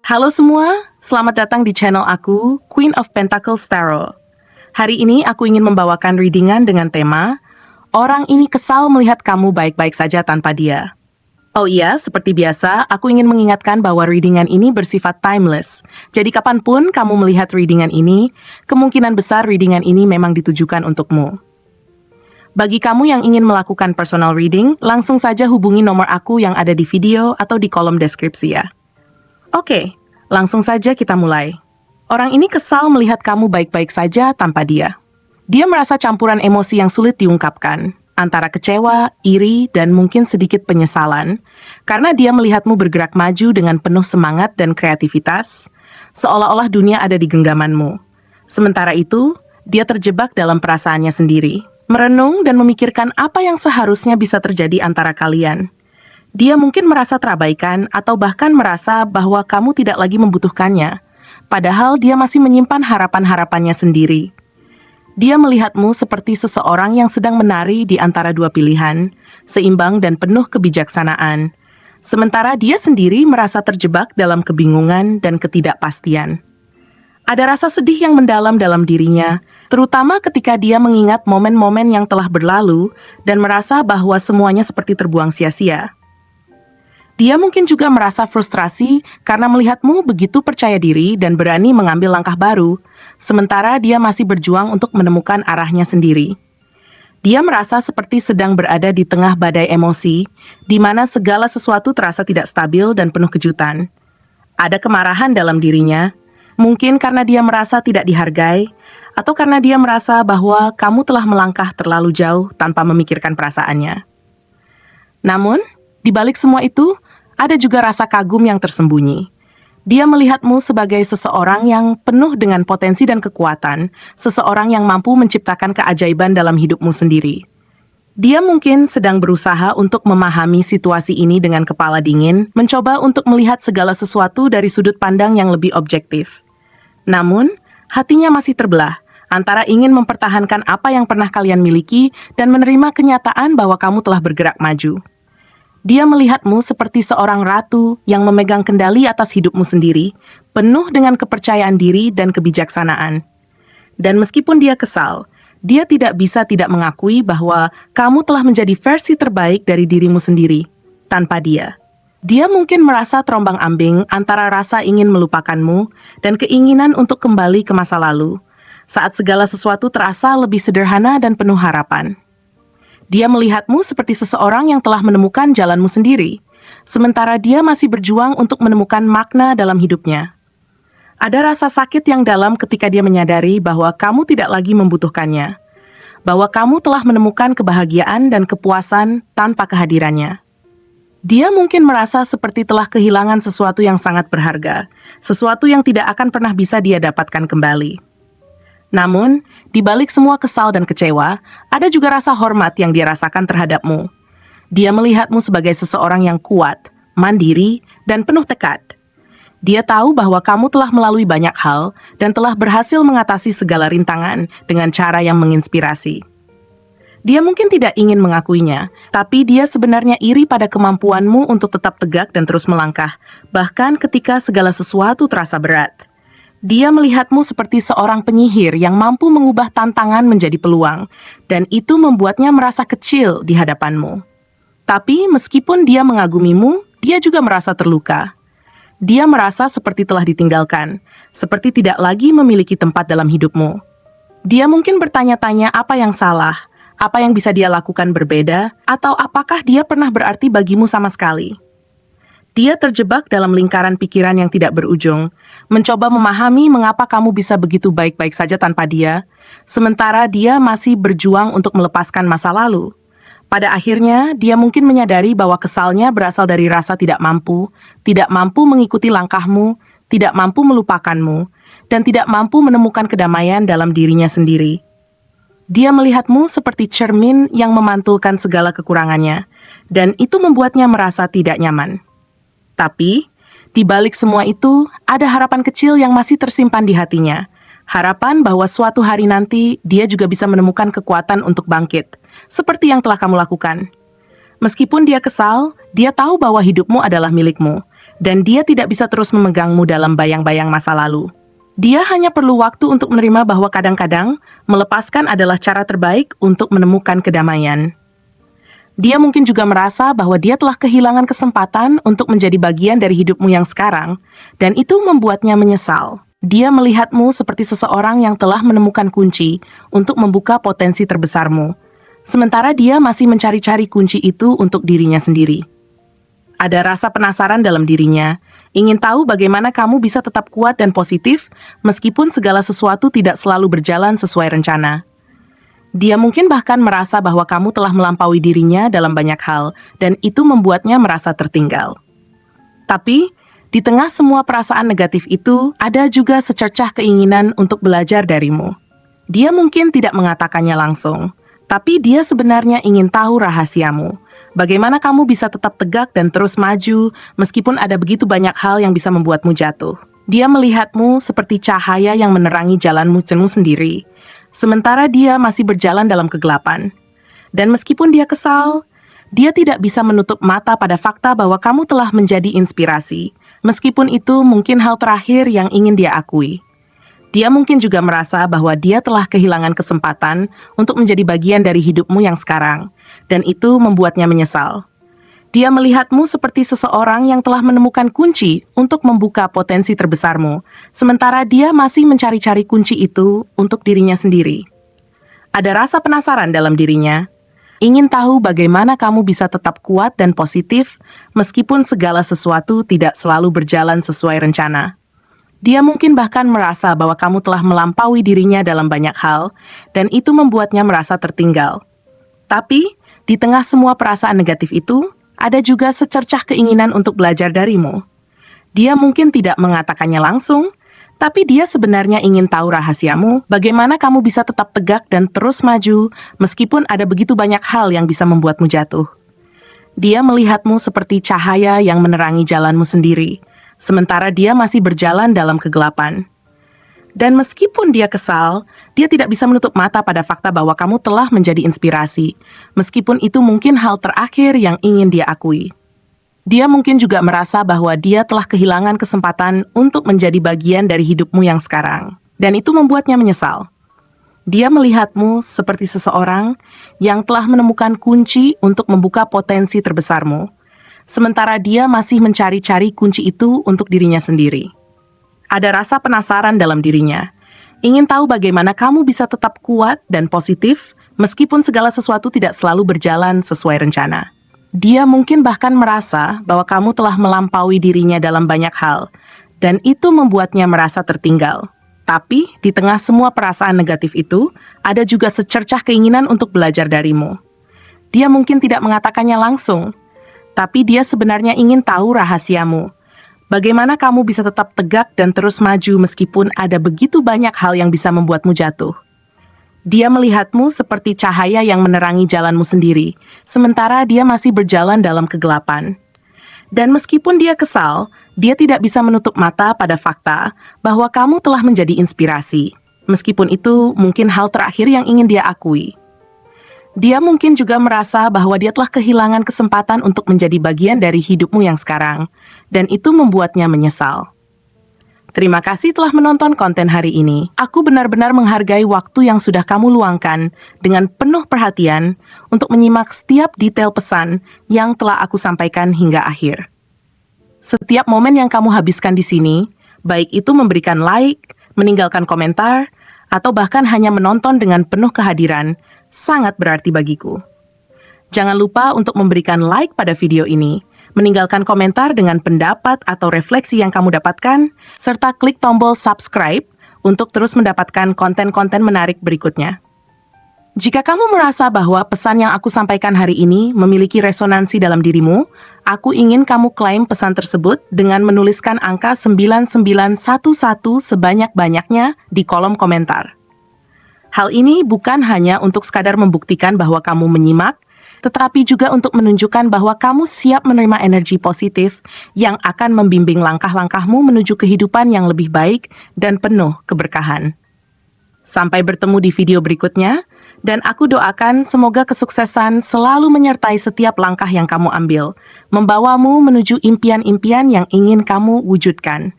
Halo semua, selamat datang di channel aku, Queen of Pentacles Tarot. Hari ini aku ingin membawakan readingan dengan tema, orang ini kesal melihat kamu baik-baik saja tanpa dia. Oh iya, seperti biasa, aku ingin mengingatkan bahwa readingan ini bersifat timeless. Jadi kapanpun kamu melihat readingan ini, kemungkinan besar readingan ini memang ditujukan untukmu. Bagi kamu yang ingin melakukan personal reading, langsung saja hubungi nomor aku yang ada di video atau di kolom deskripsi ya. Oke, langsung saja kita mulai. Orang ini kesal melihat kamu baik-baik saja tanpa dia. Dia merasa campuran emosi yang sulit diungkapkan, antara kecewa, iri, dan mungkin sedikit penyesalan, karena dia melihatmu bergerak maju dengan penuh semangat dan kreativitas, seolah-olah dunia ada di genggamanmu. Sementara itu, dia terjebak dalam perasaannya sendiri, merenung dan memikirkan apa yang seharusnya bisa terjadi antara kalian. Dia mungkin merasa terabaikan atau bahkan merasa bahwa kamu tidak lagi membutuhkannya, padahal dia masih menyimpan harapan-harapannya sendiri. Dia melihatmu seperti seseorang yang sedang menari di antara dua pilihan, seimbang dan penuh kebijaksanaan, sementara dia sendiri merasa terjebak dalam kebingungan dan ketidakpastian. Ada rasa sedih yang mendalam dalam dirinya, terutama ketika dia mengingat momen-momen yang telah berlalu dan merasa bahwa semuanya seperti terbuang sia-sia. Dia mungkin juga merasa frustrasi karena melihatmu begitu percaya diri dan berani mengambil langkah baru, sementara dia masih berjuang untuk menemukan arahnya sendiri. Dia merasa seperti sedang berada di tengah badai emosi, di mana segala sesuatu terasa tidak stabil dan penuh kejutan. Ada kemarahan dalam dirinya, mungkin karena dia merasa tidak dihargai, atau karena dia merasa bahwa kamu telah melangkah terlalu jauh tanpa memikirkan perasaannya. Namun, di balik semua itu, ada juga rasa kagum yang tersembunyi. Dia melihatmu sebagai seseorang yang penuh dengan potensi dan kekuatan, seseorang yang mampu menciptakan keajaiban dalam hidupmu sendiri. Dia mungkin sedang berusaha untuk memahami situasi ini dengan kepala dingin, mencoba untuk melihat segala sesuatu dari sudut pandang yang lebih objektif. Namun, hatinya masih terbelah, antara ingin mempertahankan apa yang pernah kalian miliki dan menerima kenyataan bahwa kamu telah bergerak maju. Dia melihatmu seperti seorang ratu yang memegang kendali atas hidupmu sendiri, penuh dengan kepercayaan diri dan kebijaksanaan. Dan meskipun dia kesal, dia tidak bisa tidak mengakui bahwa kamu telah menjadi versi terbaik dari dirimu sendiri, tanpa dia. Dia mungkin merasa terombang-ambing antara rasa ingin melupakanmu dan keinginan untuk kembali ke masa lalu, saat segala sesuatu terasa lebih sederhana dan penuh harapan. Dia melihatmu seperti seseorang yang telah menemukan jalanmu sendiri, sementara dia masih berjuang untuk menemukan makna dalam hidupnya. Ada rasa sakit yang dalam ketika dia menyadari bahwa kamu tidak lagi membutuhkannya, bahwa kamu telah menemukan kebahagiaan dan kepuasan tanpa kehadirannya. Dia mungkin merasa seperti telah kehilangan sesuatu yang sangat berharga, sesuatu yang tidak akan pernah bisa dia dapatkan kembali. Namun, di balik semua kesal dan kecewa, ada juga rasa hormat yang dia rasakan terhadapmu. Dia melihatmu sebagai seseorang yang kuat, mandiri, dan penuh tekad. Dia tahu bahwa kamu telah melalui banyak hal dan telah berhasil mengatasi segala rintangan dengan cara yang menginspirasi. Dia mungkin tidak ingin mengakuinya, tapi dia sebenarnya iri pada kemampuanmu untuk tetap tegak dan terus melangkah, bahkan ketika segala sesuatu terasa berat. Dia melihatmu seperti seorang penyihir yang mampu mengubah tantangan menjadi peluang, dan itu membuatnya merasa kecil di hadapanmu. Tapi meskipun dia mengagumimu, dia juga merasa terluka. Dia merasa seperti telah ditinggalkan, seperti tidak lagi memiliki tempat dalam hidupmu. Dia mungkin bertanya-tanya apa yang salah, apa yang bisa dia lakukan berbeda, atau apakah dia pernah berarti bagimu sama sekali. Dia terjebak dalam lingkaran pikiran yang tidak berujung, mencoba memahami mengapa kamu bisa begitu baik-baik saja tanpa dia, sementara dia masih berjuang untuk melepaskan masa lalu. Pada akhirnya, dia mungkin menyadari bahwa kesalnya berasal dari rasa tidak mampu mengikuti langkahmu, tidak mampu melupakanmu, dan tidak mampu menemukan kedamaian dalam dirinya sendiri. Dia melihatmu seperti cermin yang memantulkan segala kekurangannya, dan itu membuatnya merasa tidak nyaman. Tapi, di balik semua itu, ada harapan kecil yang masih tersimpan di hatinya. Harapan bahwa suatu hari nanti, dia juga bisa menemukan kekuatan untuk bangkit, seperti yang telah kamu lakukan. Meskipun dia kesal, dia tahu bahwa hidupmu adalah milikmu, dan dia tidak bisa terus memegangmu dalam bayang-bayang masa lalu. Dia hanya perlu waktu untuk menerima bahwa kadang-kadang melepaskan adalah cara terbaik untuk menemukan kedamaian. Dia mungkin juga merasa bahwa dia telah kehilangan kesempatan untuk menjadi bagian dari hidupmu yang sekarang, dan itu membuatnya menyesal. Dia melihatmu seperti seseorang yang telah menemukan kunci untuk membuka potensi terbesarmu, sementara dia masih mencari-cari kunci itu untuk dirinya sendiri. Ada rasa penasaran dalam dirinya, ingin tahu bagaimana kamu bisa tetap kuat dan positif meskipun segala sesuatu tidak selalu berjalan sesuai rencana. Dia mungkin bahkan merasa bahwa kamu telah melampaui dirinya dalam banyak hal, dan itu membuatnya merasa tertinggal. Tapi, di tengah semua perasaan negatif itu, ada juga secercah keinginan untuk belajar darimu. Dia mungkin tidak mengatakannya langsung, tapi dia sebenarnya ingin tahu rahasiamu. Bagaimana kamu bisa tetap tegak dan terus maju, meskipun ada begitu banyak hal yang bisa membuatmu jatuh. Dia melihatmu seperti cahaya yang menerangi jalanmu sendiri, sementara dia masih berjalan dalam kegelapan. Dan meskipun dia kesal, dia tidak bisa menutup mata pada fakta bahwa kamu telah menjadi inspirasi, meskipun itu mungkin hal terakhir yang ingin dia akui. Dia mungkin juga merasa bahwa dia telah kehilangan kesempatan untuk menjadi bagian dari hidupmu yang sekarang, dan itu membuatnya menyesal. Dia melihatmu seperti seseorang yang telah menemukan kunci untuk membuka potensi terbesarmu, sementara dia masih mencari-cari kunci itu untuk dirinya sendiri. Ada rasa penasaran dalam dirinya, ingin tahu bagaimana kamu bisa tetap kuat dan positif meskipun segala sesuatu tidak selalu berjalan sesuai rencana. Dia mungkin bahkan merasa bahwa kamu telah melampaui dirinya dalam banyak hal, dan itu membuatnya merasa tertinggal. Tapi, di tengah semua perasaan negatif itu, ada juga secercah keinginan untuk belajar darimu. Dia mungkin tidak mengatakannya langsung, tapi dia sebenarnya ingin tahu rahasiamu, bagaimana kamu bisa tetap tegak dan terus maju, meskipun ada begitu banyak hal yang bisa membuatmu jatuh. Dia melihatmu seperti cahaya yang menerangi jalanmu sendiri, sementara dia masih berjalan dalam kegelapan. Dan meskipun dia kesal, dia tidak bisa menutup mata pada fakta bahwa kamu telah menjadi inspirasi, meskipun itu mungkin hal terakhir yang ingin dia akui. Dia mungkin juga merasa bahwa dia telah kehilangan kesempatan untuk menjadi bagian dari hidupmu yang sekarang, dan itu membuatnya menyesal. Dia melihatmu seperti seseorang yang telah menemukan kunci untuk membuka potensi terbesarmu, sementara dia masih mencari-cari kunci itu untuk dirinya sendiri. Ada rasa penasaran dalam dirinya, ingin tahu bagaimana kamu bisa tetap kuat dan positif meskipun segala sesuatu tidak selalu berjalan sesuai rencana. Dia mungkin bahkan merasa bahwa kamu telah melampaui dirinya dalam banyak hal, dan itu membuatnya merasa tertinggal. Tapi, di tengah semua perasaan negatif itu, ada juga secercah keinginan untuk belajar darimu. Dia mungkin tidak mengatakannya langsung, tapi dia sebenarnya ingin tahu rahasiamu. Bagaimana kamu bisa tetap tegak dan terus maju meskipun ada begitu banyak hal yang bisa membuatmu jatuh. Dia melihatmu seperti cahaya yang menerangi jalanmu sendiri, sementara dia masih berjalan dalam kegelapan. Dan meskipun dia kesal, dia tidak bisa menutup mata pada fakta bahwa kamu telah menjadi inspirasi, meskipun itu mungkin hal terakhir yang ingin dia akui. Dia mungkin juga merasa bahwa dia telah kehilangan kesempatan untuk menjadi bagian dari hidupmu yang sekarang, dan itu membuatnya menyesal. Terima kasih telah menonton konten hari ini. Aku benar-benar menghargai waktu yang sudah kamu luangkan dengan penuh perhatian untuk menyimak setiap detail pesan yang telah aku sampaikan hingga akhir. Setiap momen yang kamu habiskan di sini, baik itu memberikan like, meninggalkan komentar, atau bahkan hanya menonton dengan penuh kehadiran, sangat berarti bagiku. Jangan lupa untuk memberikan like pada video ini, meninggalkan komentar dengan pendapat atau refleksi yang kamu dapatkan, serta klik tombol subscribe untuk terus mendapatkan konten-konten menarik berikutnya. Jika kamu merasa bahwa pesan yang aku sampaikan hari ini memiliki resonansi dalam dirimu, aku ingin kamu klaim pesan tersebut dengan menuliskan angka 9911 sebanyak-banyaknya di kolom komentar. Hal ini bukan hanya untuk sekadar membuktikan bahwa kamu menyimak, tetapi juga untuk menunjukkan bahwa kamu siap menerima energi positif yang akan membimbing langkah-langkahmu menuju kehidupan yang lebih baik dan penuh keberkahan. Sampai bertemu di video berikutnya, Dan aku doakan semoga kesuksesan selalu menyertai setiap langkah yang kamu ambil, membawamu menuju impian-impian yang ingin kamu wujudkan.